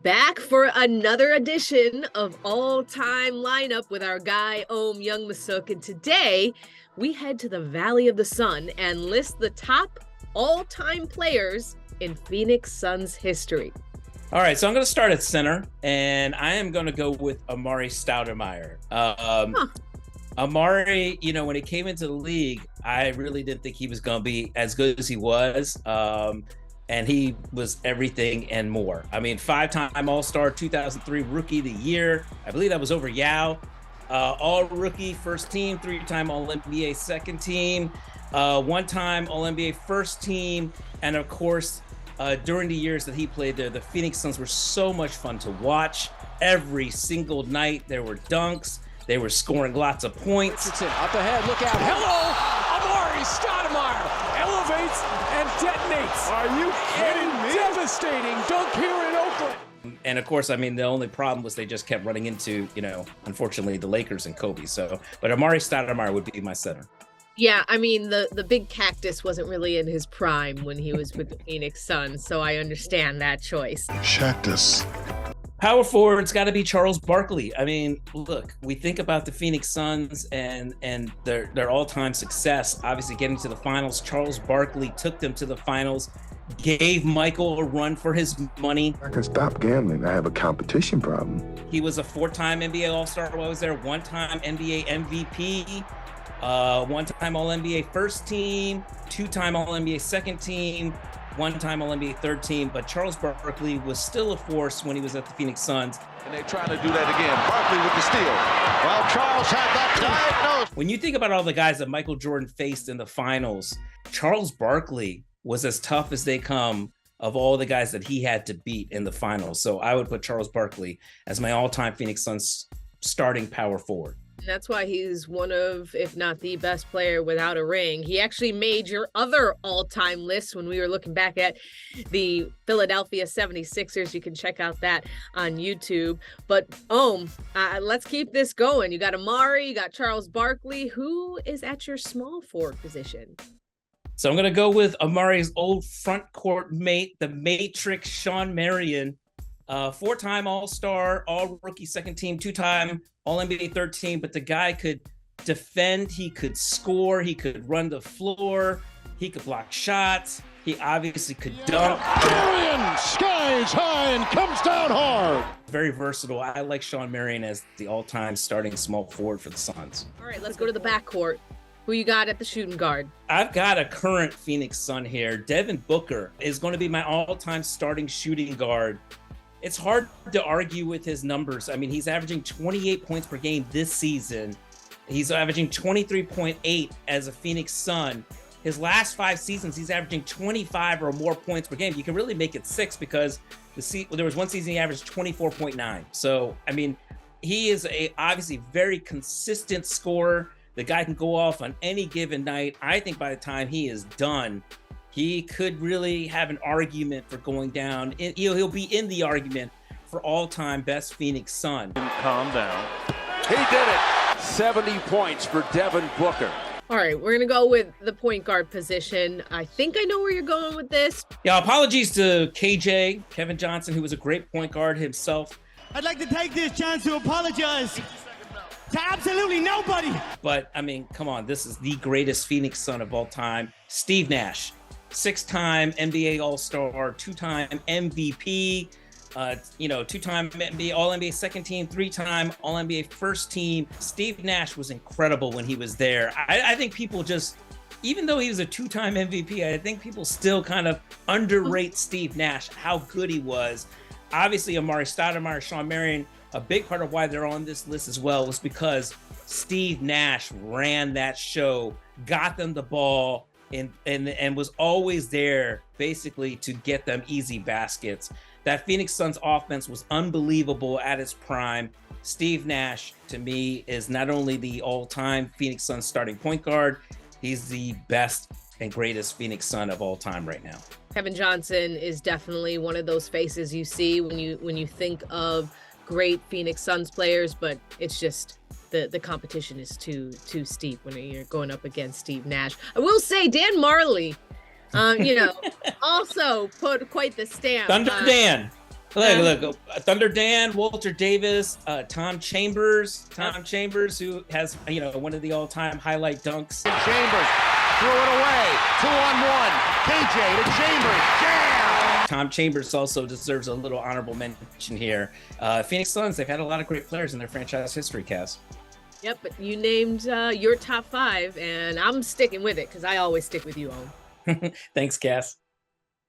Back for another edition of All-Time Lineup with our guy, Ohm Youngmisuk. And today, we head to the Valley of the Sun and list the top all-time players in Phoenix Suns history. All right, so I'm going to start at center, and I am going to go with Amar'e Stoudemire. Amar'e, when he came into the league, I really didn't think he was going to be as good as he was. And he was everything and more. I mean, 5-time All-Star, 2003 Rookie of the Year. I believe that was over Yao. All-Rookie first team, 3-time All-NBA second team, 1-time All-NBA first team. And of course, during the years that he played there, the Phoenix Suns were so much fun to watch. Every single night, there were dunks. They were scoring lots of points. It's up ahead, look out. Hello, Amar'e Stoudemire elevates and detonates. Are you kidding me? Devastating dunk here in Oakland. And of course, I mean, the only problem was they just kept running into, unfortunately, the Lakers and Kobe. But Amar'e Stoudemire would be my center. Yeah, I mean, the big cactus wasn't really in his prime when he was with the Phoenix Suns, so I understand that choice. Cactus. Power forward's got to be Charles Barkley. I mean, look, we think about the Phoenix Suns and their all-time success, obviously getting to the finals. Charles Barkley took them to the finals, gave Michael a run for his money. I can stop gambling. I have a competition problem. He was a 4-time NBA All-Star while I was there, 1-time NBA MVP, 1-time All-NBA first team, 2-time All-NBA second team, 1-time All-NBA third team, but Charles Barkley was still a force when he was at the Phoenix Suns. And they're trying to do that again. Barkley with the steal. Well, Charles had that diagnosed. When you think about all the guys that Michael Jordan faced in the finals, Charles Barkley was as tough as they come of all the guys that he had to beat in the finals. So I would put Charles Barkley as my all-time Phoenix Suns starting power forward. That's why he's one of, if not the best player without a ring. He actually made your other all-time list when we were looking back at the Philadelphia 76ers. You can check out that on YouTube. But let's keep this going. You got Amar'e, you got Charles Barkley. Who is at your small forward position? So I'm going to go with Amar'e's old front court mate, the Matrix, Shawn Marion. 4-time All-Star, All-Rookie second team, 2-time All-NBA third team, but the guy could defend, he could score, he could run the floor, he could block shots, he obviously could dunk. Marion skies high and comes down hard. Very versatile. I like Shawn Marion as the all-time starting small forward for the Suns. All right, let's go to the backcourt. Who you got at the shooting guard? I've got a current Phoenix Sun here. Devin Booker is going to be my all-time starting shooting guard. It's hard to argue with his numbers. I mean, he's averaging 28 points per game this season. He's averaging 23.8 as a Phoenix Sun. His last 5 seasons, he's averaging 25 or more points per game. You can really make it 6 because there was one season he averaged 24.9. So, I mean, he is obviously very consistent scorer. The guy can go off on any given night. I think by the time he is done, he could really have an argument for going down. He'll be in the argument for all-time best Phoenix Sun. Calm down. He did it. 70 points for Devin Booker. All right, we're going to go with the point guard position. I think I know where you're going with this. Yeah, apologies to KJ, Kevin Johnson, who was a great point guard himself. I'd like to take this chance to apologize to absolutely nobody. But, I mean, come on, this is the greatest Phoenix Sun of all time. Steve Nash. 6-time NBA All-Star, 2-time MVP, 2-time NBA All-NBA second team, 3-time All-NBA first team. Steve Nash was incredible when he was there. I think people just, even though he was a 2-time MVP, I think people still kind of underrate Steve Nash, how good he was. Obviously, Amar'e Stoudemire, Shawn Marion, a big part of why they're on this list as well was because Steve Nash ran that show, got them the ball, and was always there basically to get them easy baskets. That Phoenix Suns offense was unbelievable at its prime. Steve Nash, to me, is not only the all-time Phoenix Suns starting point guard, he's the best and greatest Phoenix Sun of all time right now. Kevin Johnson is definitely one of those faces you see when you think of great Phoenix Suns players, but it's just the competition is too steep when you're going up against Steve Nash. I will say Dan Marley, also put quite the stamp. Thunder Dan. Look, Thunder Dan, Walter Davis, Tom Chambers, who has, one of the all-time highlight dunks. Chambers threw it away. 2-on-1. KJ to Chambers. Jam! Tom Chambers also deserves a little honorable mention here. Phoenix Suns, they've had a lot of great players in their franchise history, Cass. Yep, but you named your top 5, and I'm sticking with it because I always stick with you, Ohm. Thanks, Cass.